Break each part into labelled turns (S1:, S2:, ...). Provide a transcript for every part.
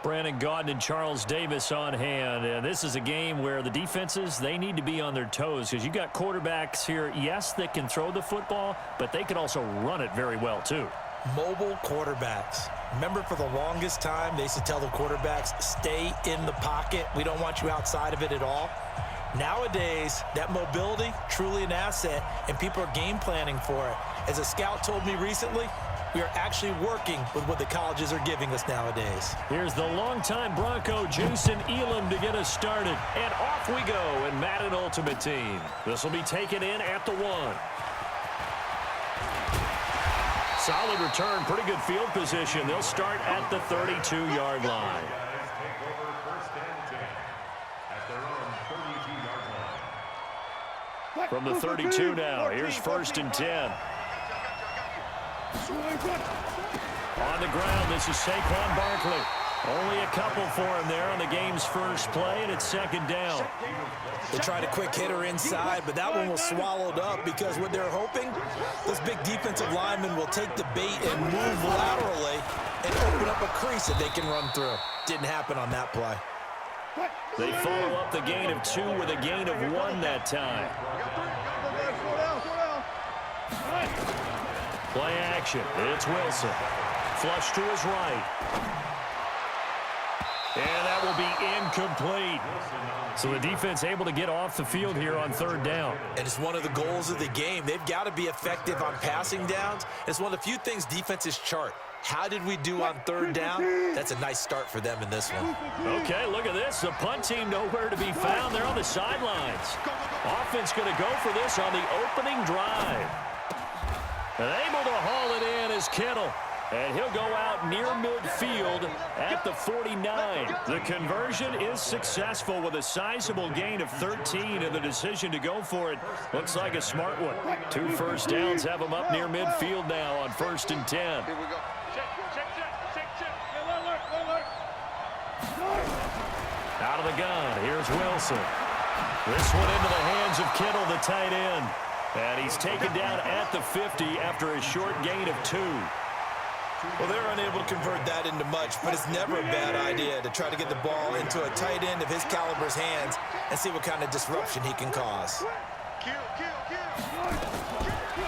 S1: Brandon Gaudin and Charles Davis on hand. And this is a game where the defenses, they need to be on their toes because you've got quarterbacks here, yes, that can throw the football, but they can also run it very well too.
S2: Mobile quarterbacks. Remember, for the longest time, they used to tell the quarterbacks, stay in the pocket. We don't want you outside of it at all. Nowadays, that mobility, truly an asset, and people are game planning for it. As a scout told me recently, we are actually working with what the colleges are giving us nowadays.
S1: Here's the longtime Bronco, Jason Elam, to get us started. And off we go in Madden Ultimate Team. This will be taken in at the 1. Solid return, pretty good field position. They'll start at the 32-yard line. From the 32 now, here's 1st and 10. On the ground, this is Saquon Barkley. Only a couple for him there on the game's first play, and it's 2nd down.
S2: They tried a quick hitter inside, but that one was swallowed up because what they're hoping, this big defensive lineman will take the bait and move laterally and open up a crease that they can run through. Didn't happen on that play.
S1: They follow up the gain of 2 with a gain of 1 that time. Play action. It's Wilson. Flush to his right. And that will be incomplete. So the defense able to get off the field here on 3rd down.
S2: And it's one of the goals of the game. They've got to be effective on passing downs. It's one of the few things defenses chart. How did we do on 3rd down? That's a nice start for them in this one.
S1: Okay, look at this. The punt team nowhere to be found. They're on the sidelines. Offense going to go for this on the opening drive. And able to haul it in is Kittle. And he'll go out near midfield at the 49. The conversion is successful with a sizable gain of 13, and the decision to go for it looks like a smart one. 2 first downs have him up near midfield now on 1st and 10.
S3: Here we go.
S1: Out of the gun, here's Wilson. This one into the hands of Kittle, the tight end. And he's taken down at the 50 after a short gain of 2.
S2: Well, they're unable to convert that into much, but it's never a bad idea to try to get the ball into a tight end of his caliber's hands and see what kind of disruption he can cause.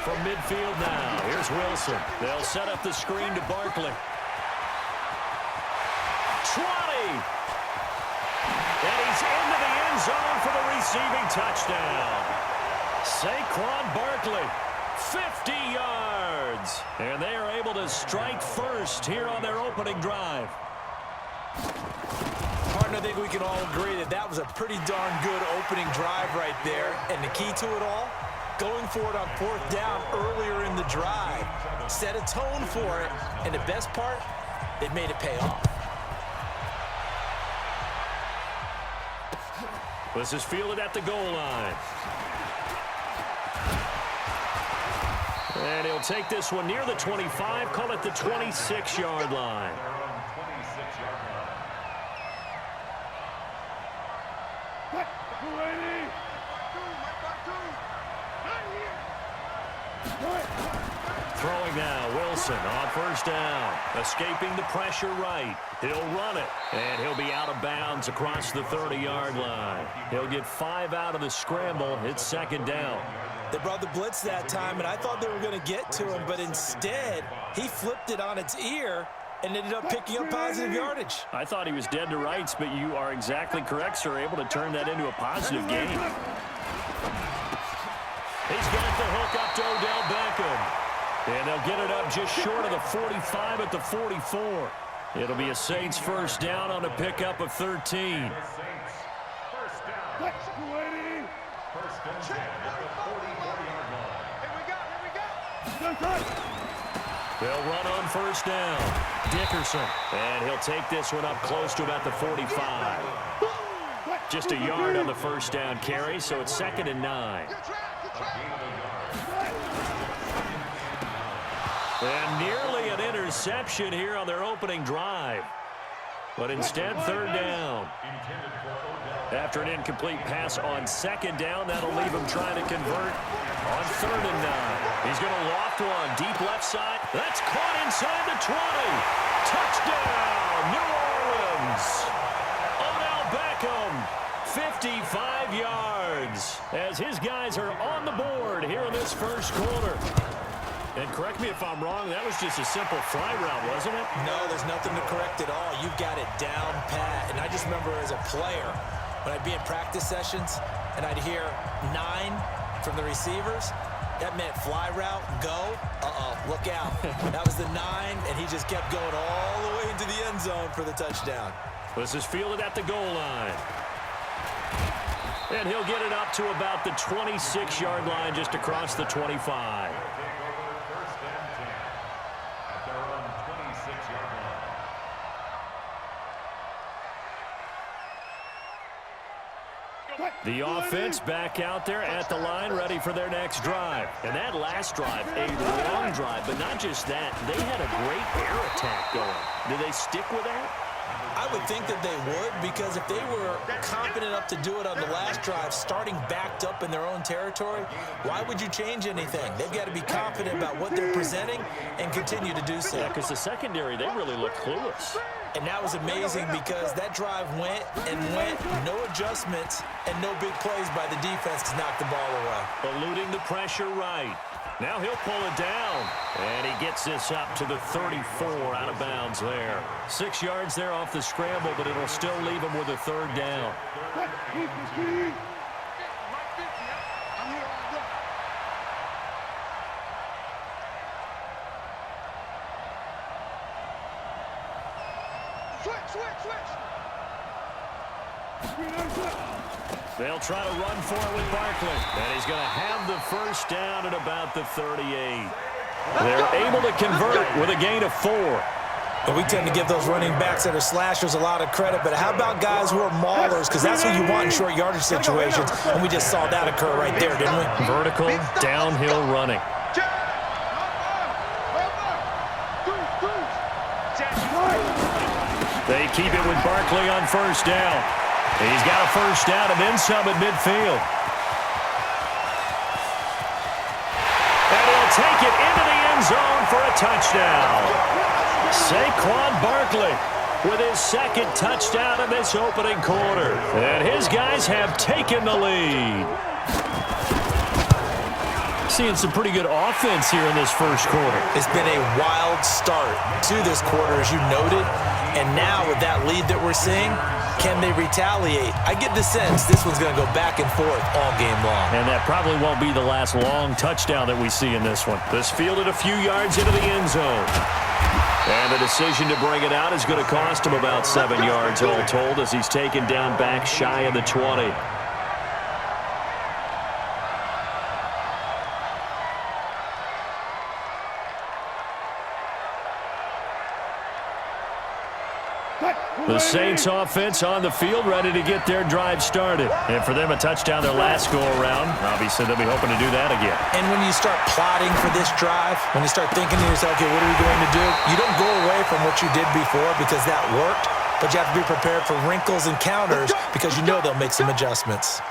S1: From midfield now, here's Wilson. They'll set up the screen to Barkley. 20! And he's into the end zone for the receiving touchdown. Saquon Barkley, 50 yards. And they are able to strike first here on their opening drive.
S2: Partner, I think we can all agree that that was a pretty darn good opening drive right there. And the key to it all, going for it on 4th down earlier in the drive. Set a tone for it. And the best part, it made it pay off.
S1: This is fielded at the goal line. And he'll take this one near the 25, call it the 26-yard line. Throwing now, Wilson on 1st down. Escaping the pressure right. He'll run it, and he'll be out of bounds across the 30-yard line. He'll get 5 out of the scramble. It's 2nd down.
S2: They brought the blitz that time, and I thought they were going to get to him, but instead, he flipped it on its ear and ended up picking up positive yardage.
S1: I thought he was dead to rights, but you are exactly correct, sir, able to turn that into a positive gain. He's got the hook up to Odell Beckham. And they'll get it up just short of the 45 at the 44. It'll be a Saints 1st down on a pickup of 13. They'll run on 1st down. Dickerson. And he'll take this one up close to about the 45. Just a yard on the 1st down carry, so it's 2nd and 9. And nearly an interception here on their opening drive. But instead, 3rd down. After an incomplete pass on 2nd down, that'll leave him trying to convert on 3rd and 9. He's going to loft one deep left side. That's caught inside the 20. Touchdown, New Orleans. runs. Odell Beckham, 55 yards, as his guys are on the board here in this first quarter. And correct me if I'm wrong, that was just a simple fly route, wasn't it?
S2: No, there's nothing to correct at all. You've got it down pat. And I just remember as a player, when I'd be in practice sessions and I'd hear 9 from the receivers, that meant fly route, go, look out. That was the 9, and he just kept going all the way into the end zone for the touchdown.
S1: This is fielded at the goal line. And he'll get it up to about the 26-yard line, just across the 25. The offense back out there at the line, ready for their next drive. And that last drive, a long drive, but not just that. They had a great air attack going. Do they stick with that?
S2: I would think that they would, because if they were confident enough to do it on the last drive, starting backed up in their own territory, why would you change anything? They've got to be confident about what they're presenting and continue to do so.
S1: Yeah, because the secondary, they really look clueless.
S2: And that was amazing because that drive went and went, no adjustments, and no big plays by the defense to knock the ball away.
S1: Eluding the pressure right. Now he'll pull it down. And he gets this up to the 34 out of bounds there. 6 yards there off the scramble, but it'll still leave him with a third down. They'll try to run for it with Barkley. And he's going to have the first down at about the 38. They're able to convert with a gain of 4.
S2: And we tend to give those running backs that are slashers a lot of credit, but how about guys who are maulers? Because that's who you want in short yardage situations, and we just saw that occur right there, didn't we?
S1: Vertical, downhill running. They keep it with Barkley on first down. He's got a first down and then some at midfield. And he'll take it into the end zone for a touchdown. Saquon Barkley with his second touchdown in this opening quarter. And his guys have taken the lead. Seeing some pretty good offense here in this first quarter.
S2: It's been a wild start to this quarter, as you noted. And now with that lead that we're seeing, can they retaliate? I get the sense this one's going to go back and forth all game long.
S1: And that probably won't be the last long touchdown that we see in this one. This fielded a few yards into the end zone. And the decision to bring it out is going to cost him about 7 yards all told, as he's taken down back shy of the 20. The Saints offense on the field, ready to get their drive started. And for them, a touchdown their last go-around. Obviously, they'll be hoping to do that again.
S2: And when you start plotting for this drive, when you start thinking to yourself, okay, what are we going to do? You don't go away from what you did before because that worked, but you have to be prepared for wrinkles and counters because you know they'll make some adjustments.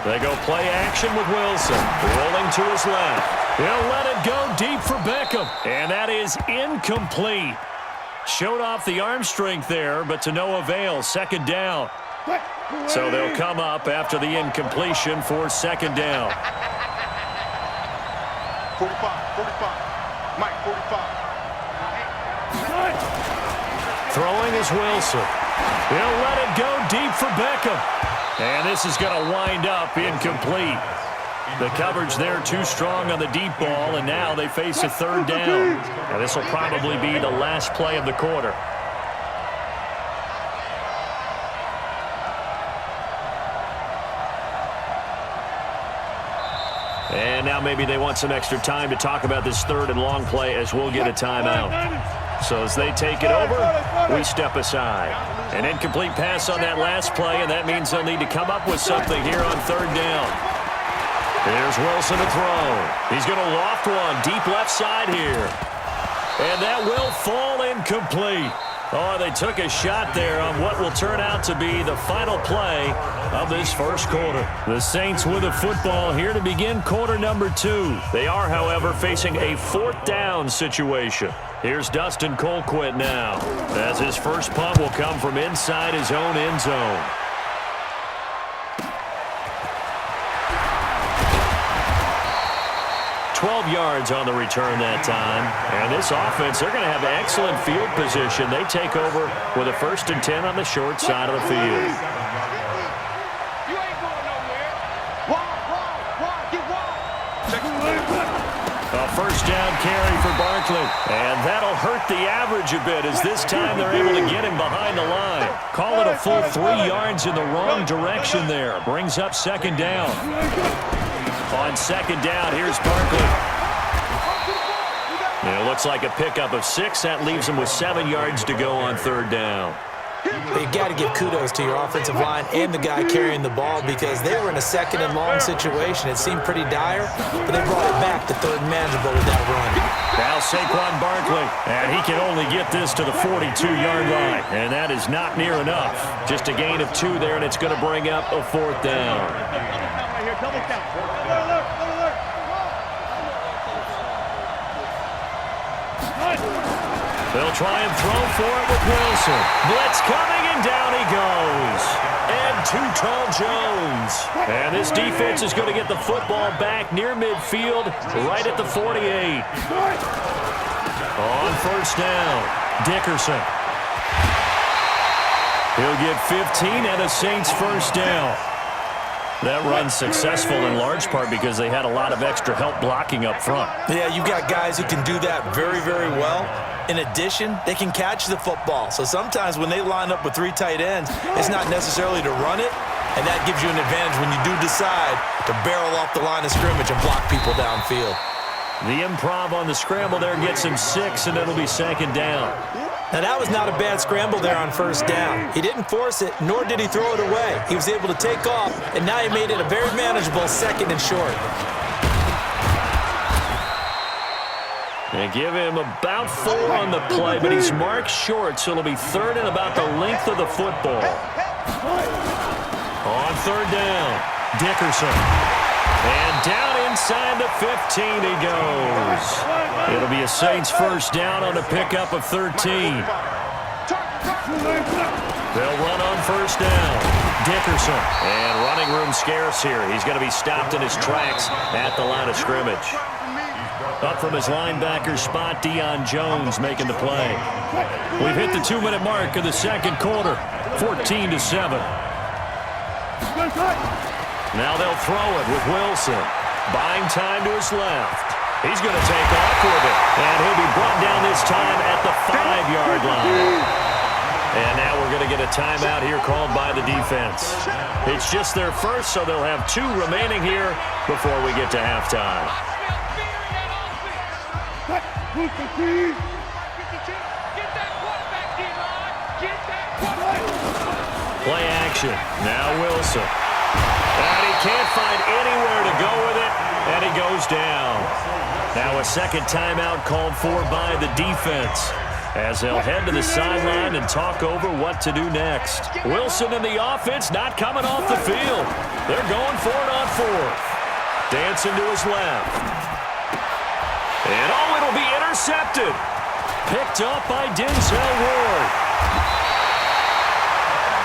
S1: They go play action with Wilson. Rolling to his left. He'll let it go deep for Beckham. And that is incomplete. Showed off the arm strength there, but to no avail. Second down. So they'll come up after the incompletion for second down.
S3: 45. Mike, 45.
S1: Throwing is Wilson. He'll let it go deep for Beckham. And this is going to wind up incomplete. The coverage there too strong on the deep ball, and now they face a third down. And this will probably be the last play of the quarter. And now maybe they want some extra time to talk about this third and long play, as we'll get a timeout. So as they take it over, we step aside. An incomplete pass on that last play, and that means they'll need to come up with something here on third down. Here's Wilson to throw. He's going to loft one deep left side here. And that will fall incomplete. Oh, they took a shot there on what will turn out to be the final play of this first quarter. The Saints with a football here to begin quarter number 2. They are, however, facing a 4th down situation. Here's Dustin Colquitt now, as his first punt will come from inside his own end zone. 12 yards on the return that time. And this offense, they're going to have excellent field position. They take over with a 1st and 10 on the short side of the field. A 1st down carry for Barkley. And that'll hurt the average a bit, as this time they're able to get him behind the line. Call it a full 3 yards in the wrong direction there. Brings up 2nd down. On 2nd down, here's Barkley. It looks like a pickup of 6. That leaves him with 7 yards to go on 3rd down.
S2: You got to give kudos to your offensive line and the guy carrying the ball, because they were in a 2nd and long situation. It seemed pretty dire, but they brought it back to 3rd and manageable with that run.
S1: Now Saquon Barkley, and he can only get this to the 42-yard line, and that is not near enough. Just a gain of 2 there, and it's going to bring up a 4th down.
S4: Double count.
S1: They'll try and throw for it with Wilson. Blitz coming, and down he goes. And Too Tall Jones. And this defense is going to get the football back near midfield, right at the 48. On 1st down, Dickerson. He'll get 15 and a Saints 1st down. That run's successful in large part because they had a lot of extra help blocking up front.
S2: Yeah, you've got guys who can do that very, very well. In addition, they can catch the football. So sometimes when they line up with 3 tight ends, it's not necessarily to run it, and that gives you an advantage when you do decide to barrel off the line of scrimmage and block people downfield.
S1: The improv on the scramble there gets him 6, and it'll be 2nd down.
S2: Now, that was not a bad scramble there on 1st down. He didn't force it, nor did he throw it away. He was able to take off, and now he made it a very manageable 2nd and short.
S1: They give him about 4 on the play, but he's marked short, so it'll be 3rd and about the length of the football. On 3rd down, Dickerson. And down inside the 15 he goes. It'll be a Saints 1st down on a pickup of 13. They'll run on 1st down. Dickerson. And running room scarce here. He's going to be stopped in his tracks at the line of scrimmage. Up from his linebacker spot, Deion Jones making the play. We've hit the 2-minute mark of the 2nd quarter. 14-7. Now they'll throw it with Wilson. Buying time to his left. He's going to take off with it. And he'll be brought down this time at the 5-yard line. And now we're going to get a timeout here called by the defense. It's just their first, so they'll have 2 remaining here before we get to halftime. Play action. Now Wilson. And he can't find anywhere to go with it, and he goes down. Now a 2nd timeout called for by the defense, as they'll head to the sideline and talk over what to do next. Wilson and the offense not coming off the field. They're going for it on 4th. Dancing to his left. And it'll be intercepted. Picked up by Denzel Ward.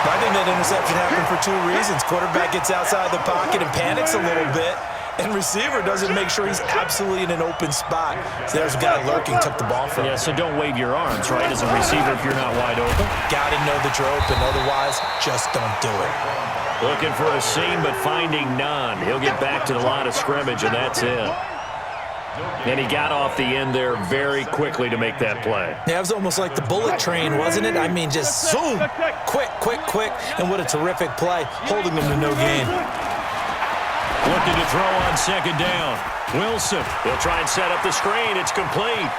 S2: I think that interception happened for 2 reasons. Quarterback gets outside the pocket and panics a little bit, and receiver doesn't make sure he's absolutely in an open spot. So there's a guy lurking, took the ball from him.
S1: Yeah, so don't wave your arms, right, as a receiver if you're not wide open.
S2: Got to know that you're open. Otherwise, just don't do it.
S1: Looking for a seam, but finding none. He'll get back to the line of scrimmage, and that's it. And he got off the end there very quickly to make that play.
S2: Yeah, it was almost like the bullet train, wasn't it? I mean, just zoom, quick, and what a terrific play, holding them to no gain.
S1: Looking to throw on 2nd down. Wilson, he'll try and set up the screen. It's complete.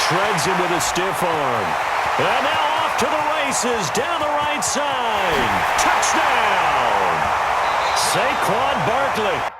S1: Shreds him with a stiff arm. And now off to the races, down the right side. Touchdown! Saquon Barkley.